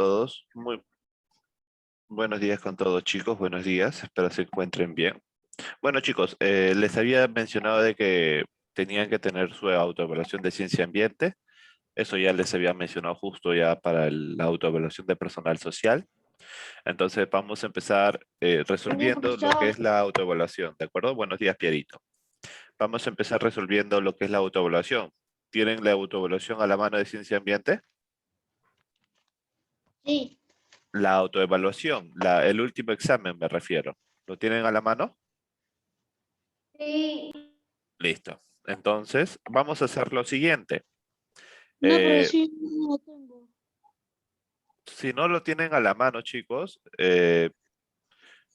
todos. Muy buenos días con todos, chicos. Buenos días. Espero se encuentren bien. Bueno, chicos, les había mencionado de que tenían que tener su autoevaluación de ciencia ambiente. Eso ya les había mencionado justo ya para la autoevaluación de personal social. Entonces vamos a empezar Buen día, resolviendo lo que profesor. es la autoevaluación, ¿de acuerdo? Buenos días, Pierito. Vamos a empezar resolviendo lo que es la autoevaluación. ¿Tienen la autoevaluación a la mano de ciencia ambiente? Sí, La autoevaluación, el último examen me refiero. ¿Lo tienen a la mano? sí. Listo. Entonces, vamos a hacer lo siguiente. No, pero Eh, sí, no lo tengo. si no lo tienen a la mano, chicos,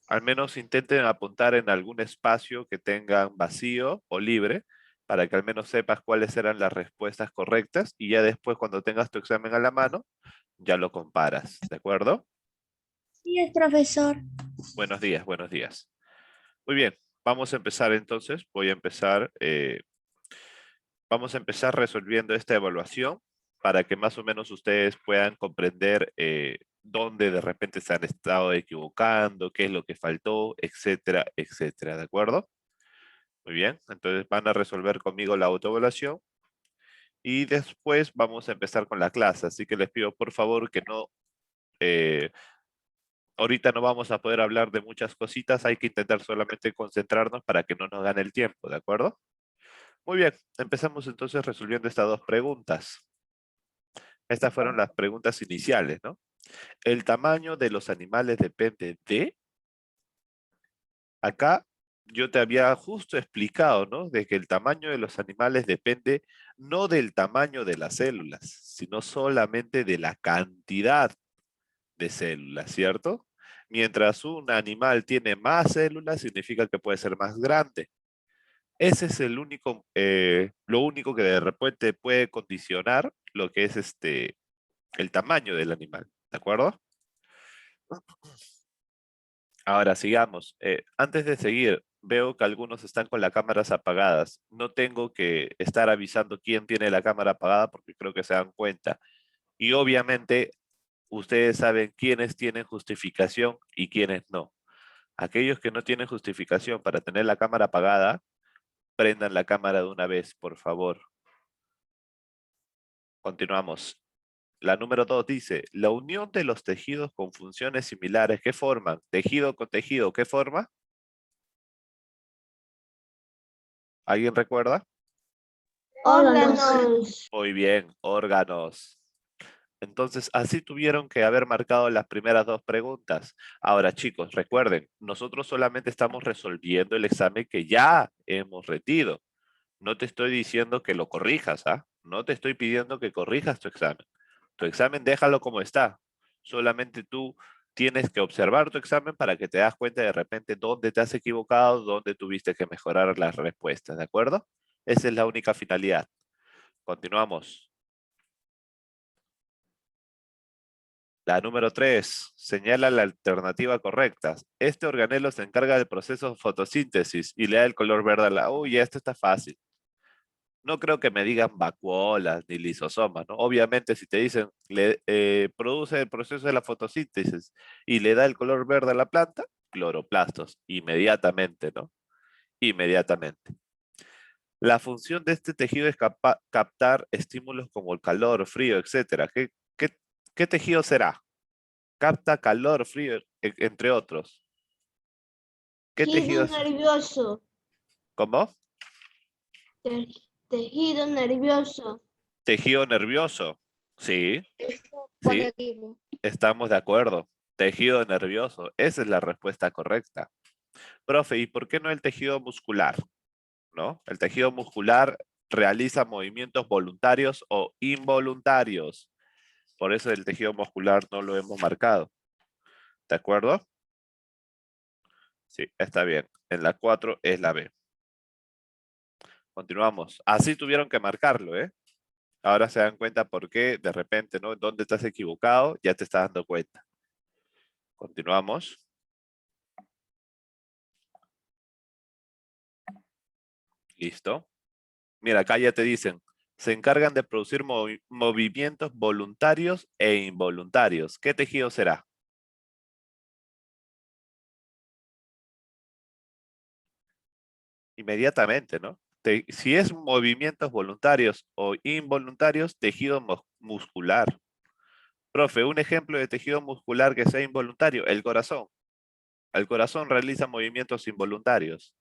al menos intenten apuntar en algún espacio que tengan vacío o libre para que al menos sepas cuáles eran las respuestas correctas y ya después cuando tengas tu examen a la mano, ya lo comparas. ¿De acuerdo? Sí, es profesor. Buenos días, buenos días. Muy bien, vamos a empezar entonces. Vamos a empezar resolviendo esta evaluación para que más o menos ustedes puedan comprender dónde de repente se han estado equivocando, qué es lo que faltó, etcétera, etcétera. ¿De acuerdo? Muy bien, entonces van a resolver conmigo la autoevaluación y después vamos a empezar con la clase. Así que les pido por favor que no, eh, ahorita no vamos a poder hablar de muchas cositas, hay que intentar solamente concentrarnos para que no nos gane el tiempo, ¿de acuerdo? Muy bien, empezamos entonces resolviendo estas dos preguntas. Estas fueron las preguntas iniciales, ¿no? El tamaño de los animales depende de... Acá yo te había justo explicado, ¿no? De que el tamaño de los animales depende no del tamaño de las células, sino solamente de la cantidad de células, ¿cierto? Mientras un animal tiene más células, significa que puede ser más grande. Ese es lo único que de repente puede condicionar lo que es el tamaño del animal, ¿de acuerdo? Ahora sigamos. Antes de seguir, veo que algunos están con las cámaras apagadas. No tengo que estar avisando quién tiene la cámara apagada porque creo que se dan cuenta. Y obviamente ustedes saben quiénes tienen justificación y quiénes no. Aquellos que no tienen justificación para tener la cámara apagada, prendan la cámara de una vez, por favor. Continuamos. La número 2 dice, la unión de los tejidos con funciones similares, ¿qué forman? Tejido con tejido, ¿qué forma? ¿Alguien recuerda? Órganos. Muy bien, órganos. Entonces, así tuvieron que haber marcado las primeras dos preguntas. Ahora, chicos, recuerden, nosotros solamente estamos resolviendo el examen que ya hemos rendido. No te estoy diciendo que lo corrijas, ¿ah? No te estoy pidiendo que corrijas tu examen. Tu examen déjalo como está. Solamente tú tienes que observar tu examen para que te das cuenta de repente dónde te has equivocado, dónde tuviste que mejorar las respuestas, ¿de acuerdo? Esa es la única finalidad. Continuamos. La número 3 señala la alternativa correcta. Este organelo se encarga del proceso de fotosíntesis y le da el color verde a la... Uy, esto está fácil. No creo que me digan vacuolas ni lisosomas, ¿no? Obviamente, si te dicen, produce el proceso de la fotosíntesis y le da el color verde a la planta, cloroplastos, inmediatamente, ¿no? Inmediatamente. La función de este tejido es captar estímulos como el calor, frío, etcétera. ¿Qué tejido será? Capta calor, frío, entre otros. ¿Qué Tejido tejidos? nervioso. ¿Cómo? Te- Tejido nervioso. Tejido nervioso. Sí, Eso pone sí, aquí. estamos de acuerdo. Tejido nervioso. Esa es la respuesta correcta. Profe, ¿y por qué no el tejido muscular? ¿No? El tejido muscular realiza movimientos voluntarios o involuntarios. Por eso el tejido muscular no lo hemos marcado. ¿De acuerdo? Sí, está bien. En la 4 es la B. Continuamos. Así tuvieron que marcarlo, ¿eh? Ahora se dan cuenta por qué, de repente, ¿no? ¿Dónde estás equivocado? Ya te estás dando cuenta. Continuamos. Listo. Mira, acá ya te dicen, se encargan de producir movimientos voluntarios e involuntarios. ¿Qué tejido será? Inmediatamente, ¿no? Si es movimientos voluntarios o involuntarios, tejido muscular. Profe, un ejemplo de tejido muscular que sea involuntario, el corazón. El corazón realiza movimientos involuntarios,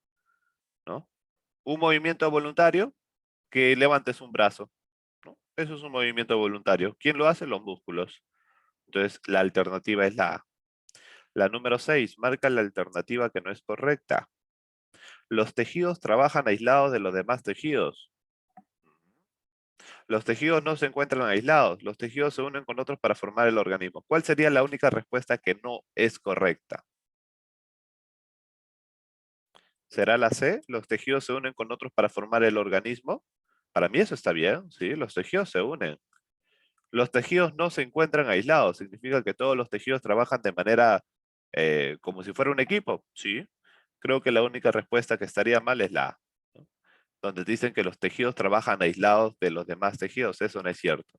¿no? Un movimiento voluntario, que levantes un brazo, ¿no? Eso es un movimiento voluntario. ¿Quién lo hace? Los músculos. Entonces, la alternativa es la A. La número 6, marca la alternativa que no es correcta. Los tejidos trabajan aislados de los demás tejidos. Los tejidos no se encuentran aislados, los tejidos se unen con otros para formar el organismo. ¿Cuál sería la única respuesta que no es correcta? ¿Será la C? ¿Los tejidos se unen con otros para formar el organismo? Para mí eso está bien, sí, los tejidos se unen. Los tejidos no se encuentran aislados, significa que todos los tejidos trabajan de manera como si fuera un equipo, sí. Creo que la única respuesta que estaría mal es la A, ¿no? Donde dicen que los tejidos trabajan aislados de los demás tejidos, eso no es cierto.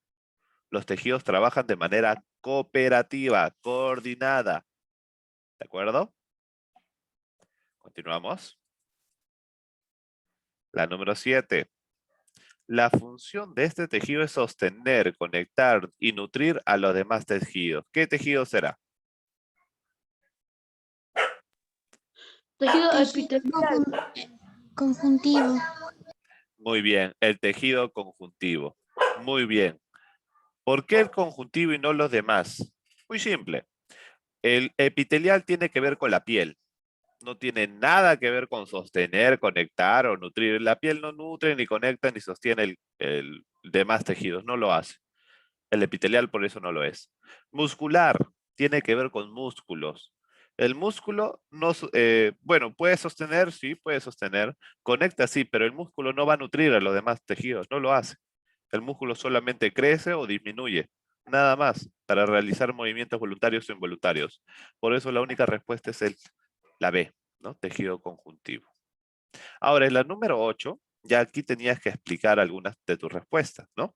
Los tejidos trabajan de manera cooperativa, coordinada. ¿De acuerdo? Continuamos. La número 7. La función de este tejido es sostener, conectar y nutrir a los demás tejidos. ¿Qué tejido será? Tejido Tejido epitelial. conjuntivo. Muy bien, el tejido conjuntivo. Muy bien. ¿Por qué el conjuntivo y no los demás? Muy simple. El epitelial tiene que ver con la piel. No tiene nada que ver con sostener, conectar o nutrir. La piel no nutre, ni conecta, ni sostiene el demás tejidos. No lo hace. El epitelial por eso no lo es. Muscular tiene que ver con músculos. El músculo no, bueno, puede sostener, sí, puede sostener. Conecta, sí, pero el músculo no va a nutrir a los demás tejidos. No lo hace. El músculo solamente crece o disminuye. Nada más para realizar movimientos voluntarios o involuntarios. Por eso la única respuesta es la B, ¿no? Tejido conjuntivo. Ahora, en la número 8, ya aquí tenías que explicar algunas de tus respuestas, ¿no?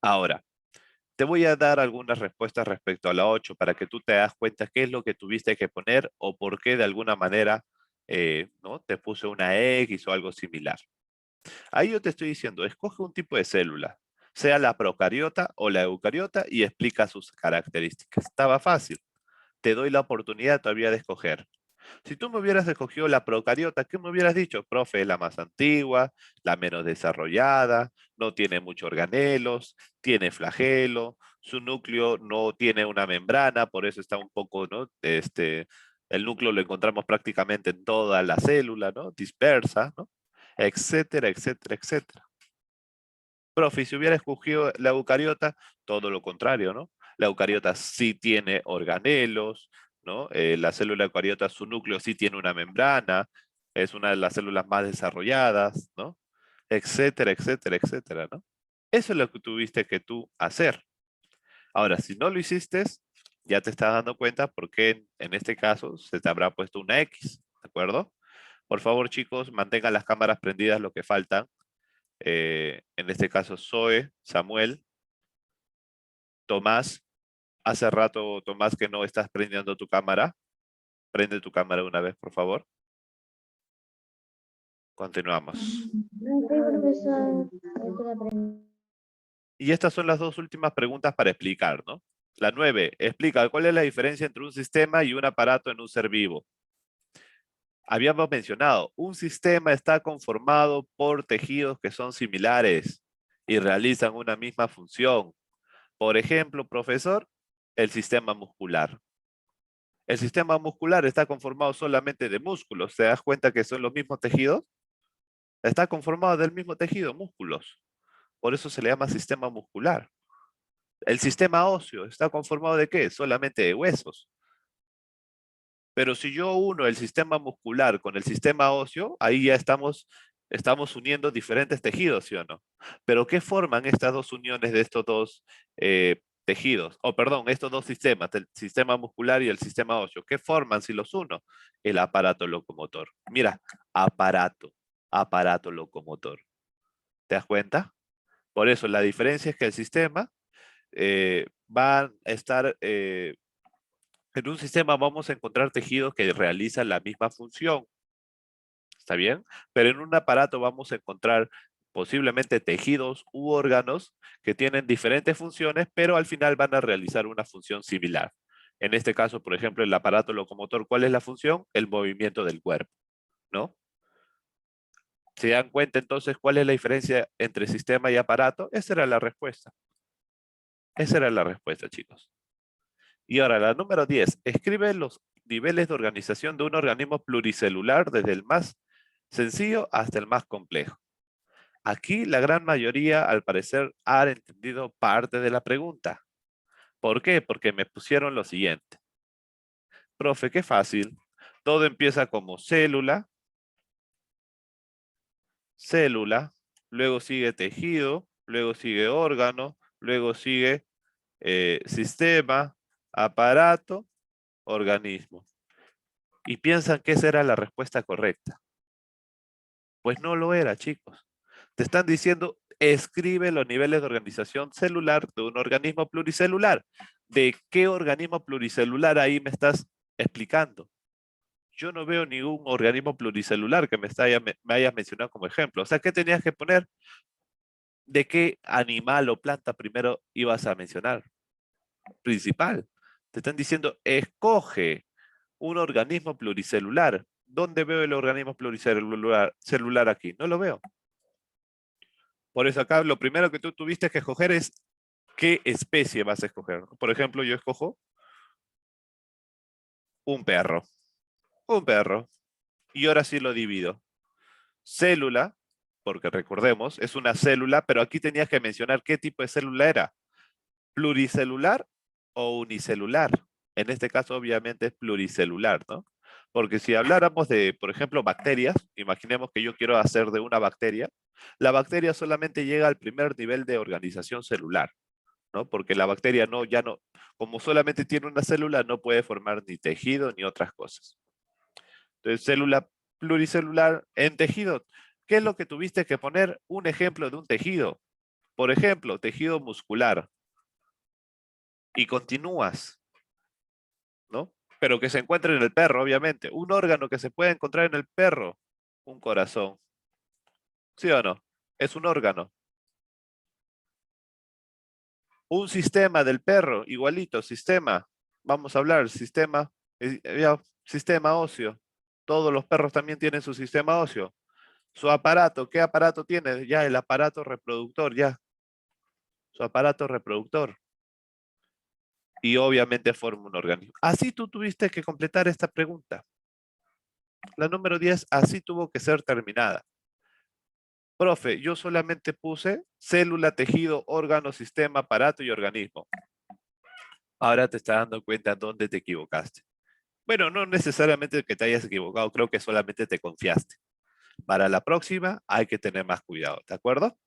Ahora, te voy a dar algunas respuestas respecto a la 8 para que tú te das cuenta qué es lo que tuviste que poner o por qué de alguna manera ¿no? te puse una X o algo similar. Ahí yo te estoy diciendo, escoge un tipo de célula, sea la procariota o la eucariota y explica sus características. Estaba fácil. Te doy la oportunidad todavía de escoger. Si tú me hubieras escogido la procariota, ¿qué me hubieras dicho? Profe, es la más antigua, la menos desarrollada, no tiene muchos organelos, tiene flagelo, su núcleo no tiene una membrana, por eso está un poco, ¿no? El núcleo lo encontramos prácticamente en toda la célula, ¿no? Dispersa, ¿no? Etcétera, etcétera, etcétera. Profe, si hubiera escogido la eucariota, todo lo contrario, ¿no? La eucariota sí tiene organelos, ¿no? La célula eucariota, su núcleo sí tiene una membrana, es una de las células más desarrolladas, ¿no? Etcétera, etcétera, etcétera, ¿no? Eso es lo que tuviste que tú hacer. Ahora, si no lo hiciste, ya te estás dando cuenta por qué en este caso se te habrá puesto una X, ¿de acuerdo? Por favor, chicos, mantengan las cámaras prendidas lo que faltan. En este caso Zoe, Samuel, Tomás. Hace rato, Tomás, que no estás prendiendo tu cámara. Prende tu cámara una vez, por favor. Continuamos. Ok, profesor. Y estas son las dos últimas preguntas para explicar, ¿no? La 9, explica cuál es la diferencia entre un sistema y un aparato en un ser vivo. Habíamos mencionado, un sistema está conformado por tejidos que son similares y realizan una misma función. Por ejemplo, profesor, el sistema muscular. El sistema muscular está conformado solamente de músculos. ¿Te das cuenta que son los mismos tejidos? Está conformado del mismo tejido, músculos. Por eso se le llama sistema muscular. El sistema óseo está conformado de ¿qué? Solamente de huesos. Pero si yo uno el sistema muscular con el sistema óseo, ahí ya estamos uniendo diferentes tejidos, ¿sí o no? Pero ¿qué forman estas dos uniones de estos dos tejidos? O perdón, estos dos sistemas, el sistema muscular y el sistema óseo. ¿Qué forman si los uno? El aparato locomotor. Mira, aparato locomotor. ¿Te das cuenta? Por eso la diferencia es que el sistema va a estar, en un sistema vamos a encontrar tejidos que realizan la misma función. ¿Está bien? Pero en un aparato vamos a encontrar posiblemente tejidos u órganos que tienen diferentes funciones, pero al final van a realizar una función similar. En este caso, por ejemplo, el aparato locomotor, ¿cuál es la función? El movimiento del cuerpo, ¿no? ¿Se dan cuenta entonces cuál es la diferencia entre sistema y aparato? Esa era la respuesta. Esa era la respuesta, chicos. Y ahora, la número 10. Escribe los niveles de organización de un organismo pluricelular desde el más sencillo hasta el más complejo. Aquí la gran mayoría, al parecer, han entendido parte de la pregunta. ¿Por qué? Porque me pusieron lo siguiente. Profe, qué fácil. Todo empieza como célula, célula, luego sigue tejido, luego sigue órgano, luego sigue sistema, aparato, organismo. Y piensan que esa era la respuesta correcta. Pues no lo era, chicos. Te están diciendo, escribe los niveles de organización celular de un organismo pluricelular. ¿De qué organismo pluricelular ahí me estás explicando? Yo no veo ningún organismo pluricelular que me hayas mencionado como ejemplo. O sea, ¿qué tenías que poner? ¿De qué animal o planta primero ibas a mencionar? Principal. Te están diciendo, escoge un organismo pluricelular. ¿Dónde veo el organismo pluricelular aquí? No lo veo. Por eso acá lo primero que tú tuviste que escoger es qué especie vas a escoger. Por ejemplo, yo escojo un perro. Un perro. Y ahora sí lo divido. Célula, porque recordemos, es una célula, pero aquí tenías que mencionar qué tipo de célula era. ¿Pluricelular o unicelular? En este caso, obviamente, es pluricelular, ¿no? Porque si habláramos de, por ejemplo, bacterias, imaginemos que yo quiero hacer de una bacteria, la bacteria solamente llega al primer nivel de organización celular, ¿no? Porque la bacteria como solamente tiene una célula, no puede formar ni tejido ni otras cosas. Entonces, célula pluricelular en tejido. ¿Qué es lo que tuviste que poner? Un ejemplo de un tejido. Por ejemplo, tejido muscular. Y continúas, ¿no? Pero que se encuentre en el perro, obviamente. Un órgano que se puede encontrar en el perro. Un corazón. ¿Sí o no? Es un órgano. Un sistema del perro, igualito, sistema. Vamos a hablar, sistema, sistema óseo. Todos los perros también tienen su sistema óseo. Su aparato, ¿qué aparato tiene? Ya, el aparato reproductor, ya. Su aparato reproductor. Y obviamente forma un organismo. Así tú tuviste que completar esta pregunta. La número 10, así tuvo que ser terminada. Profe, yo solamente puse célula, tejido, órgano, sistema, aparato y organismo. Ahora te estás dando cuenta dónde te equivocaste. Bueno, no necesariamente que te hayas equivocado, creo que solamente te confiaste. Para la próxima hay que tener más cuidado, ¿de acuerdo?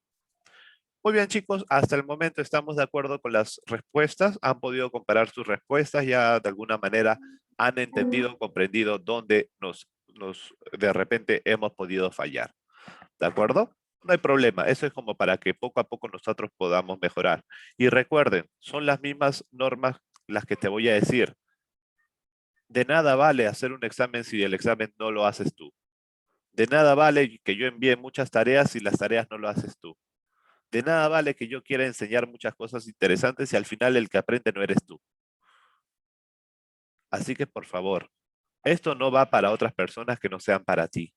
Muy bien, chicos, hasta el momento estamos de acuerdo con las respuestas. Han podido comparar sus respuestas, ya de alguna manera han entendido, comprendido dónde de repente hemos podido fallar. ¿De acuerdo? No hay problema, eso es como para que poco a poco nosotros podamos mejorar. Y recuerden, son las mismas normas las que te voy a decir. De nada vale hacer un examen si el examen no lo haces tú. De nada vale que yo envíe muchas tareas si las tareas no lo haces tú. De nada vale que yo quiera enseñar muchas cosas interesantes si al final el que aprende no eres tú. Así que por favor, esto no va para otras personas que no sean para ti.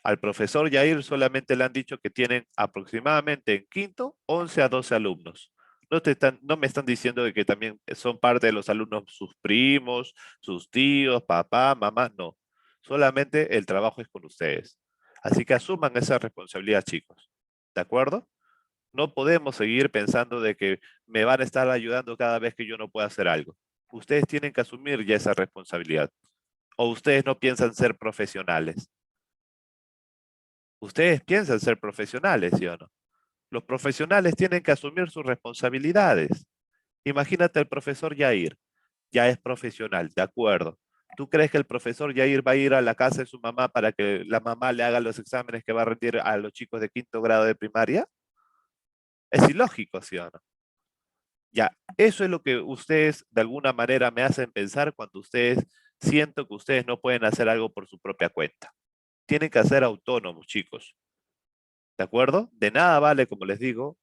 Al profesor Yair solamente le han dicho que tienen aproximadamente en quinto 11 a 12 alumnos. No me están diciendo de que también son parte de los alumnos sus primos, sus tíos, papá, mamá, no. Solamente el trabajo es con ustedes. Así que asuman esa responsabilidad, chicos. ¿De acuerdo? No podemos seguir pensando de que me van a estar ayudando cada vez que yo no pueda hacer algo. Ustedes tienen que asumir ya esa responsabilidad. O ustedes no piensan ser profesionales. Ustedes piensan ser profesionales, ¿sí o no? Los profesionales tienen que asumir sus responsabilidades. Imagínate el profesor Yair. Ya es profesional, de acuerdo. ¿Tú crees que el profesor Yair va a ir a la casa de su mamá para que la mamá le haga los exámenes que va a rendir a los chicos de 5º grado de primaria? Es ilógico, ¿sí o no? Ya, eso es lo que ustedes de alguna manera me hacen pensar cuando ustedes siento que ustedes no pueden hacer algo por su propia cuenta. Tienen que ser autónomos, chicos. ¿De acuerdo? De nada vale, como les digo,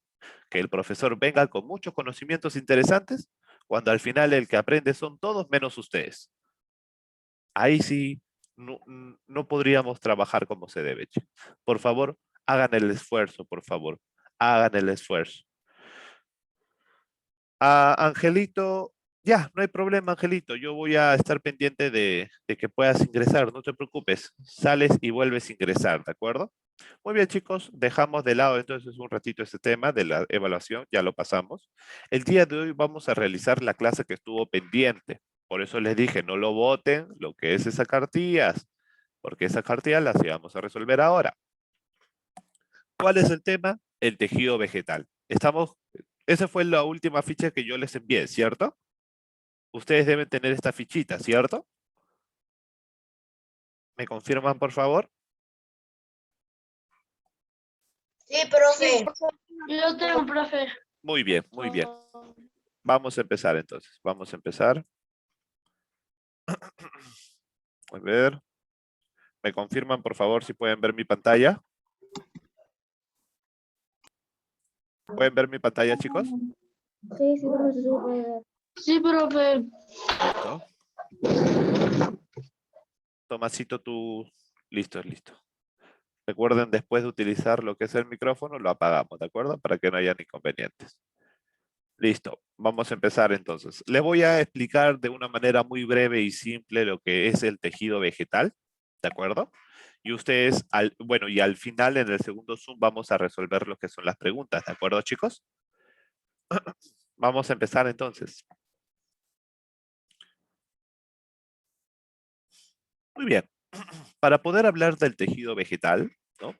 que el profesor venga con muchos conocimientos interesantes cuando al final el que aprende son todos menos ustedes. Ahí sí no podríamos trabajar como se debe. Por favor, hagan el esfuerzo, por favor. Hagan el esfuerzo. Angelito, ya, no hay problema, Angelito. Yo voy a estar pendiente de que puedas ingresar. No te preocupes. Sales y vuelves a ingresar, ¿de acuerdo? Muy bien, chicos. Dejamos de lado entonces un ratito este tema de la evaluación. Ya lo pasamos. El día de hoy vamos a realizar la clase que estuvo pendiente. Por eso les dije, no lo voten lo que es esas cartillas, porque esas cartillas las íbamos a resolver ahora. ¿Cuál es el tema? El tejido vegetal. Esa fue la última ficha que yo les envié, ¿cierto? Ustedes deben tener esta fichita, ¿cierto? ¿Me confirman, por favor? Sí, profe. Yo tengo, profe. Muy bien, muy bien. Vamos a empezar entonces. Vamos a empezar. A ver. ¿Me confirman, por favor, si pueden ver mi pantalla? ¿Pueden ver mi pantalla, chicos? Sí, sí, profe, sí, profe. Sí, profe. Listo. Tomasito, tú... Listo, listo. Recuerden, después de utilizar lo que es el micrófono, lo apagamos, ¿de acuerdo? Para que no haya inconvenientes. Listo, vamos a empezar entonces. Les voy a explicar de una manera muy breve y simple lo que es el tejido vegetal, ¿de acuerdo? Y ustedes, bueno, y al final en el segundo Zoom vamos a resolver lo que son las preguntas, ¿de acuerdo, chicos? Vamos a empezar entonces. Muy bien. Para poder hablar del tejido vegetal, ¿no?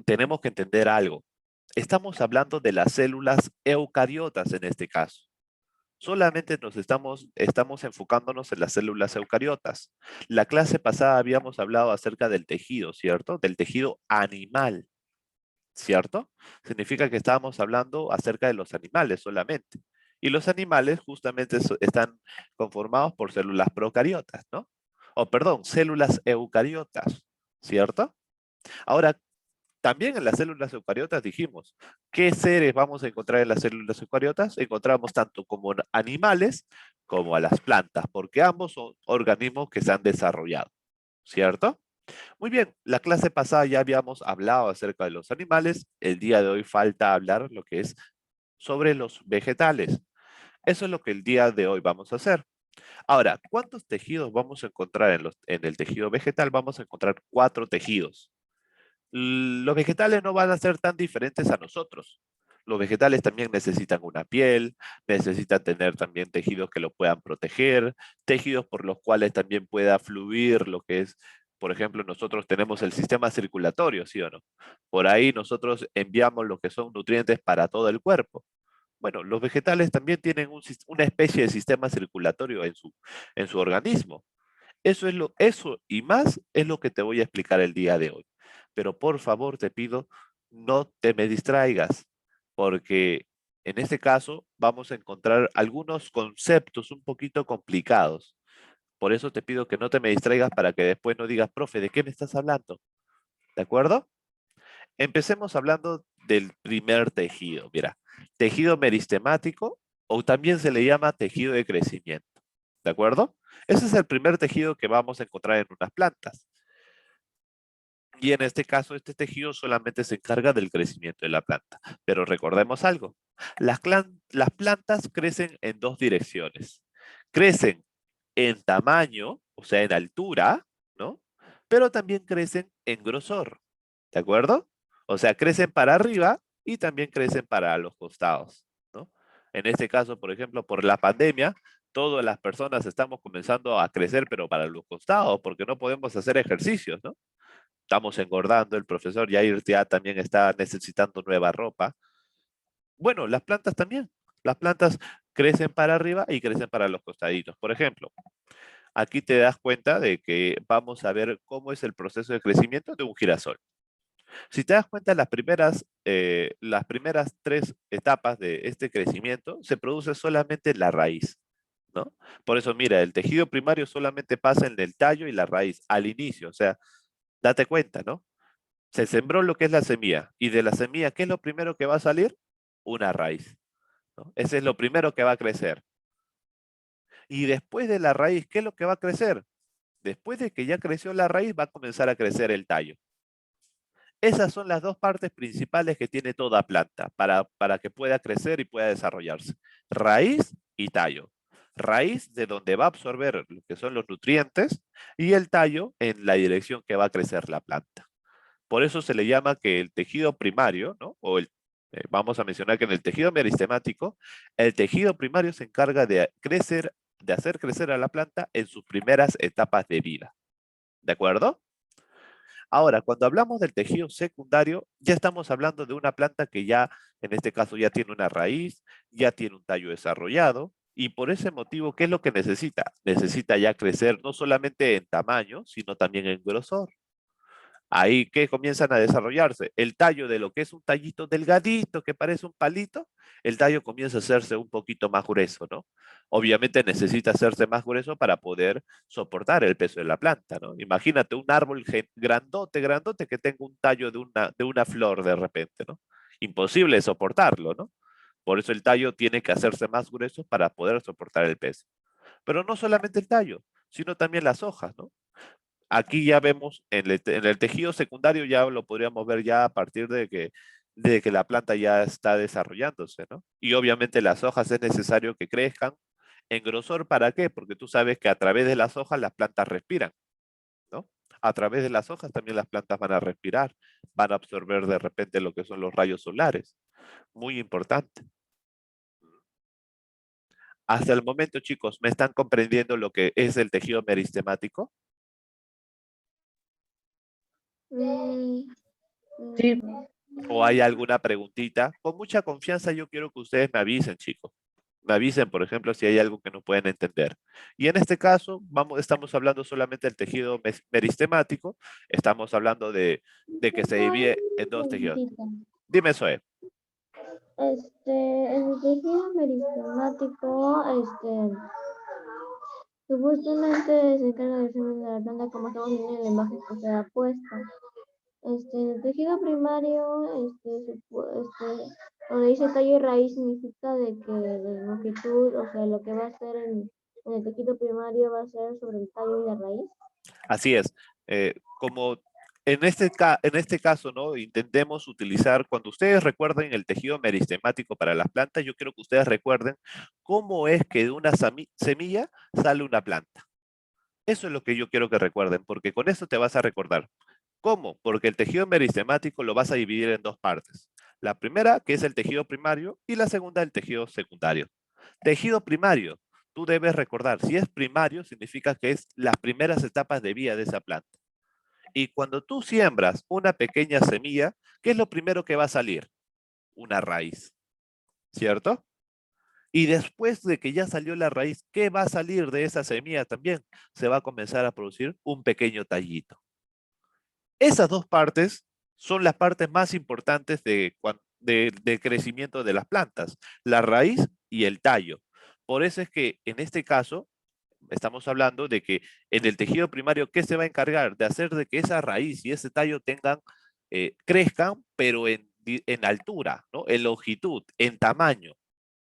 Tenemos que entender algo. Estamos hablando de las células eucariotas en este caso. Solamente estamos enfocándonos en las células eucariotas. La clase pasada habíamos hablado acerca del tejido, ¿cierto? Del tejido animal, ¿cierto? Significa que estábamos hablando acerca de los animales solamente. Y los animales justamente están conformados por células procariotas, ¿no? O perdón, células eucariotas, ¿cierto? Ahora, también en las células eucariotas dijimos, ¿qué seres vamos a encontrar en las células eucariotas? Encontramos tanto como animales como a las plantas, porque ambos son organismos que se han desarrollado, ¿cierto? Muy bien, la clase pasada ya habíamos hablado acerca de los animales, el día de hoy falta hablar lo que es sobre los vegetales. Eso es lo que el día de hoy vamos a hacer. Ahora, ¿cuántos tejidos vamos a encontrar en el tejido vegetal? Vamos a encontrar 4 tejidos. Los vegetales no van a ser tan diferentes a nosotros. Los vegetales también necesitan una piel, necesitan tener también tejidos que lo puedan proteger, tejidos por los cuales también pueda fluir lo que es, por ejemplo, nosotros tenemos el sistema circulatorio, ¿sí o no? Por ahí nosotros enviamos lo que son nutrientes para todo el cuerpo. Bueno, los vegetales también tienen una especie de sistema circulatorio en su organismo. Eso y más es lo que te voy a explicar el día de hoy. Pero por favor te pido, no te me distraigas, porque en este caso vamos a encontrar algunos conceptos un poquito complicados. Por eso te pido que no te me distraigas para que después no digas, profe, ¿de qué me estás hablando? ¿De acuerdo? Empecemos hablando del primer tejido. Mira, tejido meristemático o también se le llama tejido de crecimiento. ¿De acuerdo? Ese es el primer tejido que vamos a encontrar en unas plantas. Y en este caso, este tejido solamente se encarga del crecimiento de la planta. Pero recordemos algo, las plantas crecen en dos direcciones. Crecen en tamaño, o sea, en altura, ¿no? Pero también crecen en grosor, ¿de acuerdo? O sea, crecen para arriba y también crecen para los costados, ¿no? En este caso, por ejemplo, por la pandemia, todas las personas estamos comenzando a crecer, pero para los costados, porque no podemos hacer ejercicios, ¿no? Estamos engordando, el profesor Yair ya también está necesitando nueva ropa. Bueno, las plantas también. Las plantas crecen para arriba y crecen para los costaditos. Por ejemplo, Aquí te das cuenta de que vamos a ver cómo es el proceso de crecimiento de un girasol. Si te das cuenta, las primeras 3 etapas de este crecimiento se produce solamente la raíz, ¿no? Por eso, mira, el tejido primario solamente pasa en el tallo y la raíz al inicio, o sea, date cuenta, ¿no? Se sembró lo que es la semilla, y de la semilla, ¿qué es lo primero que va a salir? Una raíz, ¿no? Ese es lo primero que va a crecer. Y después de la raíz, ¿qué es lo que va a crecer? Después de que ya creció la raíz, va a comenzar a crecer el tallo. Esas son las 2 partes principales que tiene toda planta para que pueda crecer y pueda desarrollarse. Raíz y tallo. Raíz de donde va a absorber lo que son los nutrientes y el tallo en la dirección que va a crecer la planta. Por eso se le llama que el tejido primario, ¿no? Vamos a mencionar que en el tejido meristemático, el tejido primario se encarga de hacer crecer a la planta en sus primeras etapas de vida. ¿De acuerdo? Ahora, cuando hablamos del tejido secundario, ya estamos hablando de una planta que ya, en este caso, ya tiene una raíz, ya tiene un tallo desarrollado, y por ese motivo, ¿qué es lo que necesita? Necesita ya crecer no solamente en tamaño, sino también en grosor. Ahí que comienzan a desarrollarse. El tallo de lo que es un tallito delgadito, que parece un palito, el tallo comienza a hacerse un poquito más grueso, ¿no? Obviamente necesita hacerse más grueso para poder soportar el peso de la planta, ¿no? Imagínate un árbol grandote, grandote, que tenga un tallo de una flor de repente, ¿no? Imposible soportarlo, ¿no? Por eso el tallo tiene que hacerse más grueso para poder soportar el peso. Pero no solamente el tallo, sino también las hojas, ¿no? Aquí ya vemos en el tejido secundario, ya lo podríamos ver ya a partir de que la planta ya está desarrollándose, ¿no? Y obviamente las hojas es necesario que crezcan en grosor. ¿Para qué? Porque tú sabes que a través de las hojas las plantas respiran, ¿no? A través de las hojas también las plantas van a respirar, van a absorber de repente lo que son los rayos solares. Muy importante. Hasta el momento, chicos, ¿me están comprendiendo lo que es el tejido meristemático? Mm, Sí. ¿O hay alguna preguntita? Con mucha confianza yo quiero que ustedes me avisen, chicos. Me avisen, por ejemplo, si hay algo que no pueden entender. Y en este caso, estamos hablando solamente del tejido meristemático. Estamos hablando de que se divide en 2 tejidos. preguntita. Dime, Zoe. En el tejido meristemático, supuestamente se encarga de hacer la planta como estamos viendo en la imagen que se ha puesto. El tejido primario, donde dice tallo y raíz, significa de que la longitud, o sea, lo que va a ser en el tejido primario va a ser sobre el tallo y la raíz. Así es. Como en este caso, ¿no? Intentemos utilizar, cuando ustedes recuerden el tejido meristemático para las plantas, yo quiero que ustedes recuerden cómo es que de una semilla sale una planta. Eso es lo que yo quiero que recuerden, porque con eso te vas a recordar. ¿Cómo? Porque el tejido meristemático lo vas a dividir en 2 partes. La primera, que es el tejido primario, y la segunda, el tejido secundario. Tejido primario, tú debes recordar, si es primario, significa que es las primeras etapas de vida de esa planta. Y cuando tú siembras una pequeña semilla, ¿qué es lo primero que va a salir? Una raíz, ¿cierto? Y después de que ya salió la raíz, ¿qué va a salir de esa semilla también? Se va a comenzar a producir un pequeño tallito. Esas 2 partes son las partes más importantes de crecimiento de las plantas, la raíz y el tallo. Por eso es que en este caso estamos hablando de que en el tejido primario, ¿qué se va a encargar? De hacer de que esa raíz y ese tallo crezcan, pero en altura, ¿no? En longitud, en tamaño,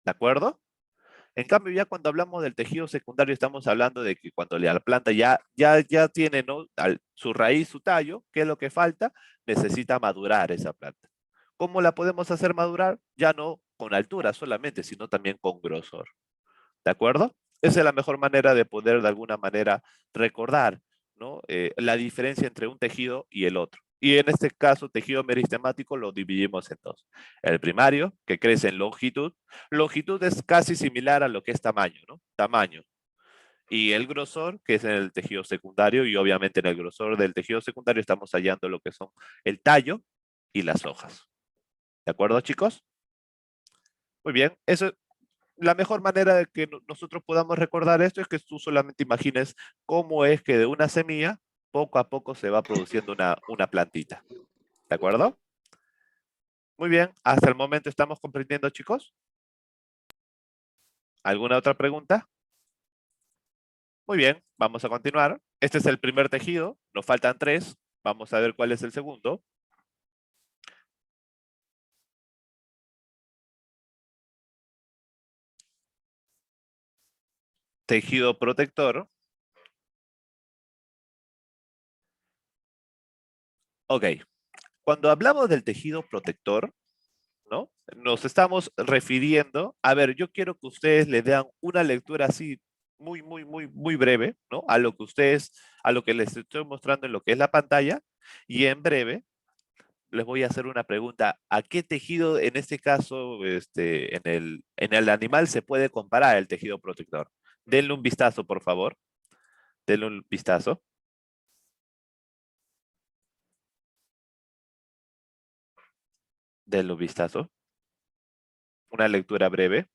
¿de acuerdo? En cambio, ya cuando hablamos del tejido secundario, estamos hablando de que cuando la planta ya tiene, ¿no? Su raíz, su tallo, ¿qué es lo que falta? Necesita madurar esa planta. ¿Cómo la podemos hacer madurar? Ya no con altura solamente, sino también con grosor. ¿De acuerdo? Esa es la mejor manera de poder de alguna manera recordar, ¿no? La diferencia entre un tejido y el otro. Y en este caso, tejido meristemático lo dividimos en 2. El primario, que crece en longitud. Longitud es casi similar a lo que es tamaño, ¿no? Tamaño. Y el grosor, que es en el tejido secundario, y obviamente en el grosor del tejido secundario estamos hallando lo que son el tallo y las hojas. ¿De acuerdo, chicos? Muy bien, eso la mejor manera de que nosotros podamos recordar esto es que tú solamente imagines cómo es que de una semilla, poco a poco se va produciendo una plantita. ¿De acuerdo? Muy bien, hasta el momento estamos comprendiendo, chicos. ¿Alguna otra pregunta? Muy bien, vamos a continuar. Este es el primer tejido, nos faltan 3. Vamos a ver cuál es el segundo. Tejido protector. Ok, cuando hablamos del tejido protector, ¿no? Nos estamos refiriendo, a ver, yo quiero que ustedes le den una lectura así muy breve, ¿no? A lo que les estoy mostrando en lo que es la pantalla, y en breve les voy a hacer una pregunta. ¿A qué tejido, en este caso, en el animal se puede comparar el tejido protector? Denle un vistazo, por favor. Denle un vistazo. Denle un vistazo. Una lectura breve.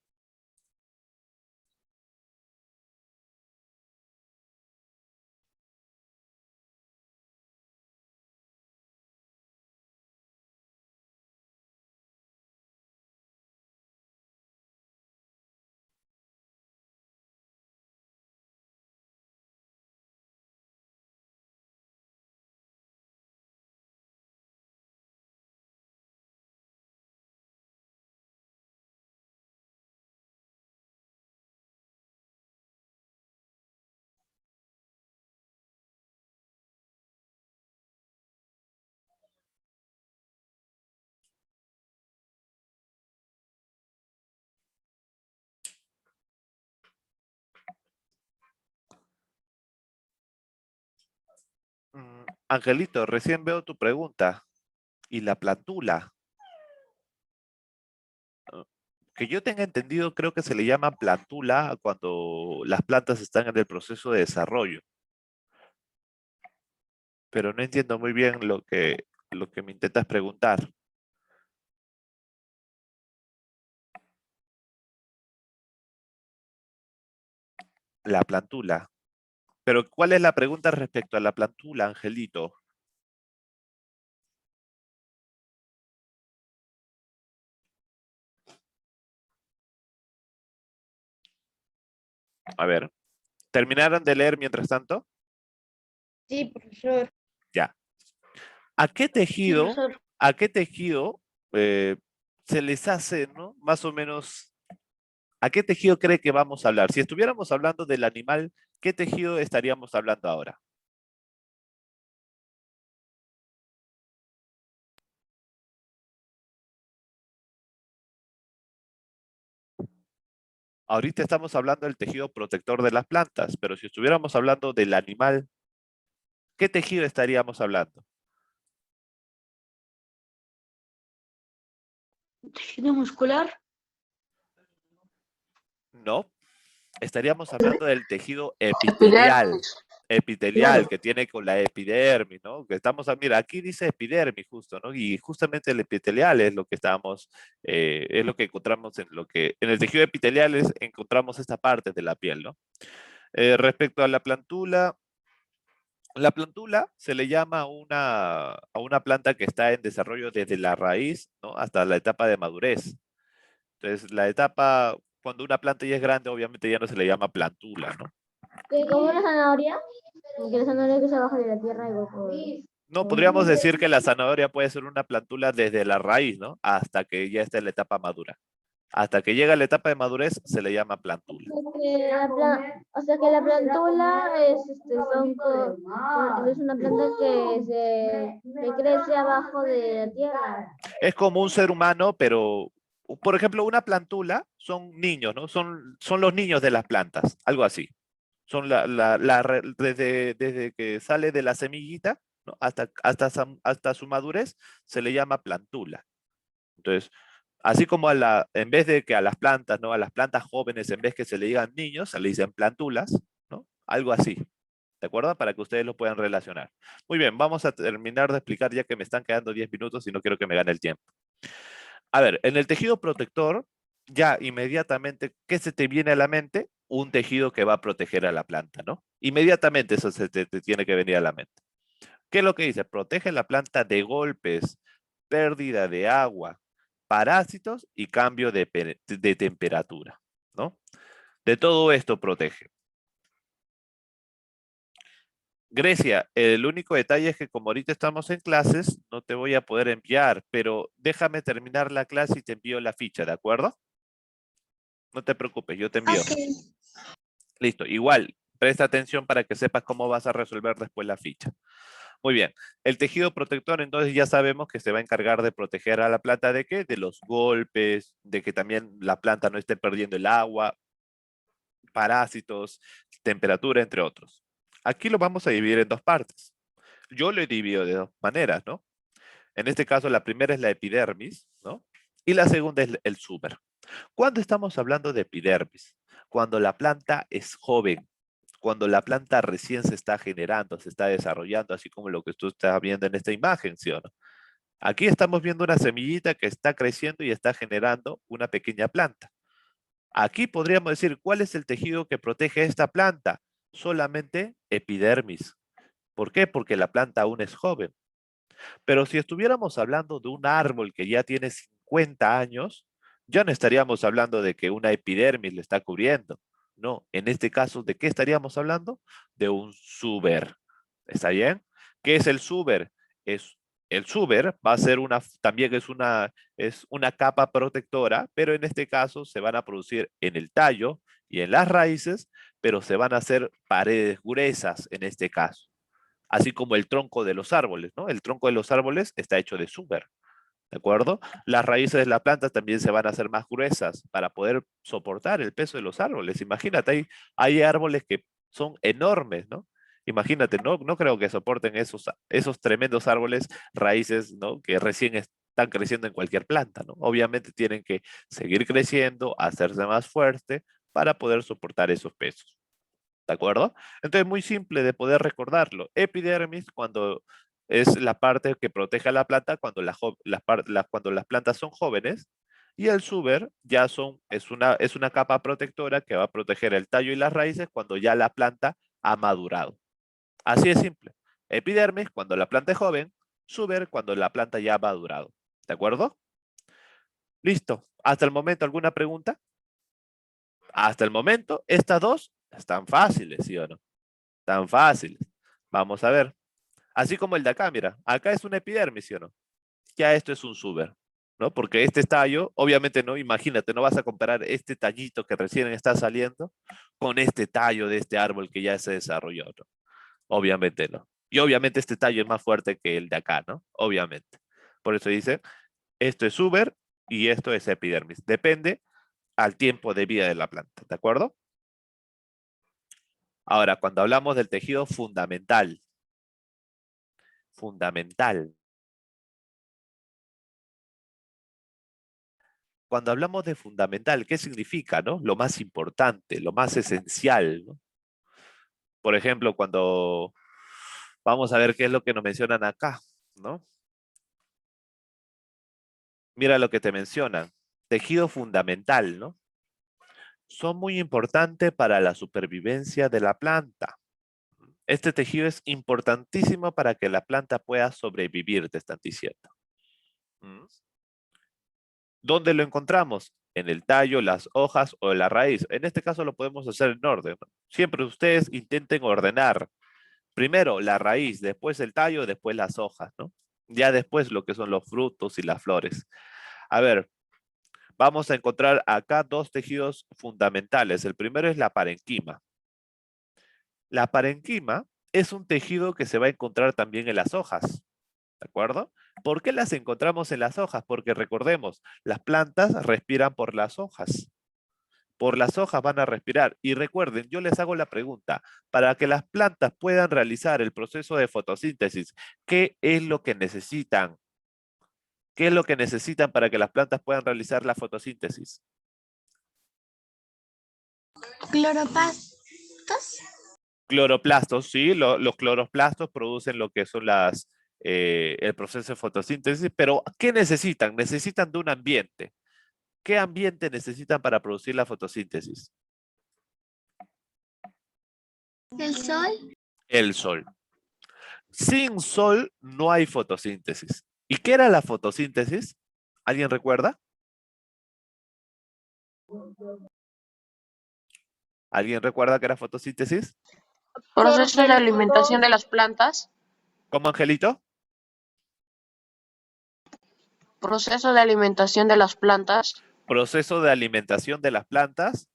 Angelito, recién veo tu pregunta. ¿Y la plantula? Que yo tenga entendido, creo que se le llama plantula cuando las plantas están en el proceso de desarrollo. Pero no entiendo muy bien lo que me intentas preguntar. La plantula. Pero ¿cuál es la pregunta respecto a la plantula, Angelito? A ver, ¿terminaron de leer mientras tanto? Sí, profesor. Ya. ¿A qué tejido, a qué tejido eh, se les hace, ¿no? Más o menos, ¿a qué tejido cree que vamos a hablar? Si estuviéramos hablando del animal, ¿qué tejido estaríamos hablando ahora? Ahorita estamos hablando del tejido protector de las plantas, pero si estuviéramos hablando del animal, ¿qué tejido estaríamos hablando? ¿Tejido muscular? No, estaríamos hablando del tejido epitelial. Epidermis. Epitelial, Claro. que tiene con la epidermis, ¿no? Que estamos, mira, aquí dice epidermis justo, ¿no? Y justamente el epitelial es lo que estamos, es lo que encontramos en el tejido epitelial encontramos esta parte de la piel, ¿no? Respecto a la plantula se le llama a una planta que está en desarrollo desde la raíz, ¿no? Hasta la etapa de madurez. Entonces, la etapa, cuando una planta ya es grande, obviamente ya no se le llama plantula, ¿no? ¿Que como una zanahoria? Que la zanahoria que se baja de la tierra No, podríamos decir que la zanahoria puede ser una plantula desde la raíz, ¿no? Hasta que ya esté en la etapa madura. Hasta que llega la etapa de madurez, se le llama plantula. O sea que la plantula es una planta que crece abajo de la tierra. Es como un ser humano, pero, por ejemplo, una plantula son niños, ¿no? Son los niños de las plantas, algo así. Son desde que sale de la semillita, ¿no? Hasta su madurez, se le llama plantula. Entonces, así como en vez de que a las plantas, ¿no? A las plantas jóvenes, en vez que se le digan niños, se le dicen plantulas, ¿no? Algo así. ¿De acuerdo? Para que ustedes lo puedan relacionar. Muy bien, vamos a terminar de explicar ya que me están quedando 10 minutos y no quiero que me gane el tiempo. A ver, en el tejido protector ya inmediatamente, ¿qué se te viene a la mente? Un tejido que va a proteger a la planta, ¿no? Inmediatamente eso te tiene que venir a la mente. ¿Qué es lo que dice? Protege la planta de golpes, pérdida de agua, parásitos y cambio de temperatura, ¿no? De todo esto protege. Grecia, el único detalle es que como ahorita estamos en clases, no te voy a poder enviar, pero déjame terminar la clase y te envío la ficha, ¿de acuerdo? No te preocupes, yo te envío. Ok. Listo, igual, presta atención para que sepas cómo vas a resolver después la ficha. Muy bien, el tejido protector entonces ya sabemos que se va a encargar de proteger a la planta ¿de qué? De los golpes, de que también la planta no esté perdiendo el agua, parásitos, temperatura, entre otros. Aquí lo vamos a dividir en dos partes. Yo lo he dividido de dos maneras, ¿no? En este caso la primera es la epidermis, ¿no? Y la segunda es el suber. ¿Cuándo estamos hablando de epidermis? Cuando la planta es joven, cuando la planta recién se está generando, se está desarrollando, así como lo que tú estás viendo en esta imagen, ¿sí o no? Aquí estamos viendo una semillita que está creciendo y está generando una pequeña planta. Aquí podríamos decir, ¿cuál es el tejido que protege esta planta? Solamente epidermis. ¿Por qué? Porque la planta aún es joven. Pero si estuviéramos hablando de un árbol que ya tiene 50 años, ya no estaríamos hablando de que una epidermis le está cubriendo. No, en este caso, ¿de qué estaríamos hablando? De un suber. ¿Está bien? ¿Qué es el suber? El suber va a ser también es una capa protectora, pero en este caso se van a producir en el tallo y en las raíces, pero se van a hacer paredes gruesas en este caso. Así como el tronco de los árboles, ¿no? El tronco de los árboles está hecho de suber, ¿de acuerdo? Las raíces de la planta también se van a hacer más gruesas para poder soportar el peso de los árboles. Imagínate, hay árboles que son enormes, ¿no? Imagínate, no creo que soporten esos tremendos árboles, raíces, ¿no? Que recién están creciendo en cualquier planta, ¿no? Obviamente tienen que seguir creciendo, hacerse más fuerte para poder soportar esos pesos. ¿De acuerdo? Entonces, muy simple de poder recordarlo. Epidermis, cuando es la parte que protege a la planta cuando, cuando las plantas son jóvenes. Y el suber es una capa protectora que va a proteger el tallo y las raíces cuando ya la planta ha madurado. Así de simple. Epidermis cuando la planta es joven, suber cuando la planta ya ha madurado. ¿De acuerdo? Listo. Hasta el momento, ¿alguna pregunta? Hasta el momento, estas dos están fáciles, ¿sí o no? Tan fáciles. Vamos a ver. Así como el de acá, mira. Acá es una epidermis, ¿sí o no? Ya esto es un suber, ¿no? Porque este tallo, obviamente no, imagínate, no vas a comparar este tallito que recién está saliendo con este tallo de este árbol que ya se desarrolló, ¿no? Obviamente no. Y obviamente este tallo es más fuerte que el de acá, ¿no? Obviamente. Por eso dice, esto es suber y esto es epidermis. Depende al tiempo de vida de la planta, ¿de acuerdo? Ahora, cuando hablamos del tejido fundamental, cuando hablamos de fundamental, ¿qué significa, no? Lo más importante, lo más esencial, ¿no? Por ejemplo, cuando vamos a ver qué es lo que nos mencionan acá, ¿no? Mira lo que te mencionan. Tejido fundamental, ¿no? Son muy importantes para la supervivencia de la planta. Este tejido es importantísimo para que la planta pueda sobrevivir, te están diciendo. ¿Mm? ¿Dónde lo encontramos? En el tallo, las hojas o en la raíz. En este caso lo podemos hacer en orden, ¿no? Siempre ustedes intenten ordenar. Primero la raíz, después el tallo, después las hojas, ¿no? Ya después lo que son los frutos y las flores. A ver, vamos a encontrar acá dos tejidos fundamentales. El primero es la parenquima. La parenquima es un tejido que se va a encontrar también en las hojas. ¿De acuerdo? ¿Por qué las encontramos en las hojas? Porque recordemos, las plantas respiran por las hojas. Por las hojas van a respirar. Y recuerden, yo les hago la pregunta, para que las plantas puedan realizar el proceso de fotosíntesis, ¿qué es lo que necesitan? ¿Qué es lo que necesitan para que las plantas puedan realizar la fotosíntesis? Cloropastos. Cloroplastos, sí, los cloroplastos producen lo que son el proceso de fotosíntesis, pero ¿qué necesitan? Necesitan de un ambiente. ¿Qué ambiente necesitan para producir la fotosíntesis? ¿El sol? El sol. Sin sol no hay fotosíntesis. ¿Y qué era la fotosíntesis? ¿Alguien recuerda? ¿Alguien recuerda qué era fotosíntesis? Proceso de alimentación de las plantas. ¿Cómo, Angelito? Proceso de alimentación de las plantas. Proceso de alimentación de las plantas.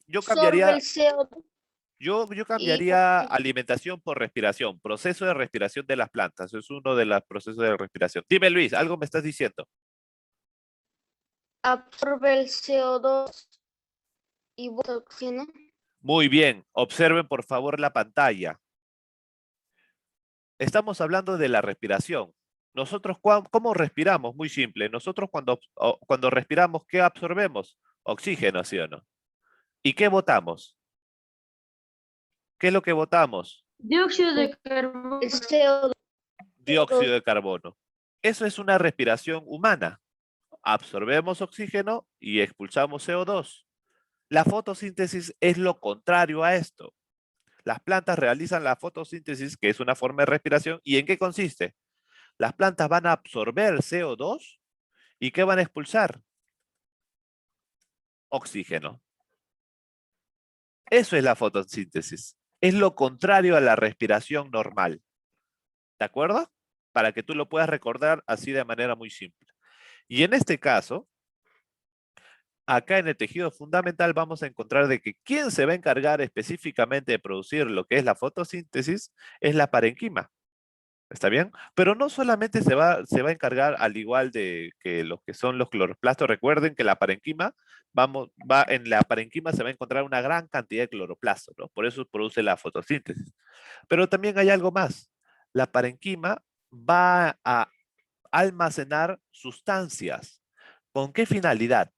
Yo Absorbe cambiaría, el CO2 yo y cambiaría alimentación por respiración. Proceso de respiración de las plantas. Es uno de los procesos de respiración. Dime, Luis, algo me estás diciendo. absorbe el CO2 y bota oxígeno. Muy bien. Observen, por favor, la pantalla. Estamos hablando de la respiración. Nosotros, ¿cómo respiramos? Muy simple. Nosotros cuando respiramos, ¿qué absorbemos? Oxígeno, ¿sí o no? ¿Y qué botamos? ¿Qué es lo que botamos? Dióxido de carbono. El CO2. Dióxido de carbono. Eso es una respiración humana. Absorbemos oxígeno y expulsamos CO2. La fotosíntesis es lo contrario a esto. Las plantas realizan la fotosíntesis, que es una forma de respiración. ¿Y en qué consiste? Las plantas van a absorber CO2 y ¿qué van a expulsar? Oxígeno. Eso es la fotosíntesis. Es lo contrario a la respiración normal. ¿De acuerdo? Para que tú lo puedas recordar así de manera muy simple. Y en este caso, acá en el tejido fundamental vamos a encontrar de que quien se va a encargar específicamente de producir lo que es la fotosíntesis es la parenquima. ¿Está bien? Pero no solamente se va a encargar al igual de que los que son los cloroplastos. Recuerden que la parenquima, en la parenquima se va a encontrar una gran cantidad de cloroplastos, ¿no? Por eso produce la fotosíntesis. Pero también hay algo más. La parenquima va a almacenar sustancias. ¿Con qué finalidad?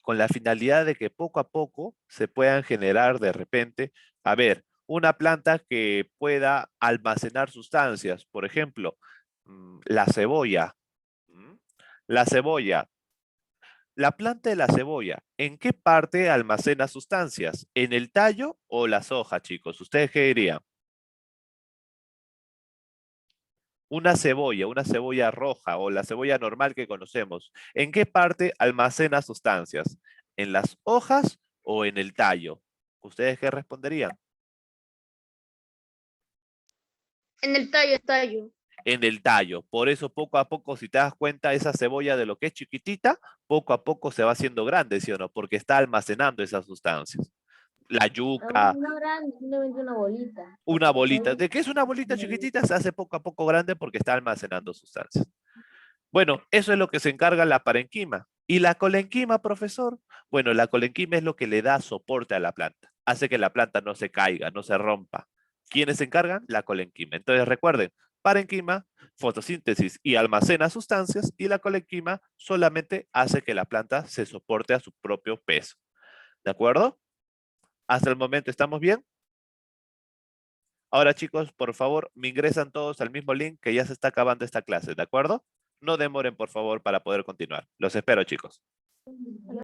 Con la finalidad de que poco a poco se puedan generar de repente, a ver, una planta que pueda almacenar sustancias, por ejemplo, la cebolla. La cebolla. La planta de la cebolla, ¿en qué parte almacena sustancias? ¿En el tallo o las hojas, chicos? ¿Ustedes qué dirían? Una cebolla roja o la cebolla normal que conocemos, ¿en qué parte almacena sustancias? ¿En las hojas o en el tallo? ¿Ustedes qué responderían? En el tallo. En el tallo. Por eso poco a poco, si te das cuenta, esa cebolla de lo que es chiquitita, poco a poco se va haciendo grande, ¿sí o no? Porque está almacenando esas sustancias. La yuca, No grande, simplemente una bolita. una bolita. ¿De qué es una bolita chiquitita? Se hace poco a poco grande porque está almacenando sustancias. Bueno, eso es lo que se encarga la parenquima. ¿Y la colenquima, profesor? Bueno, la colenquima es lo que le da soporte a la planta. Hace que la planta no se caiga, no se rompa. ¿Quiénes se encargan? La colenquima. Entonces recuerden, parenquima, fotosíntesis y almacena sustancias, y la colenquima solamente hace que la planta se soporte a su propio peso. ¿De acuerdo? Hasta el momento, ¿estamos bien? Ahora, chicos, por favor, me ingresan todos al mismo link que ya se está acabando esta clase, ¿de acuerdo? No demoren, por favor, para poder continuar. Los espero, chicos.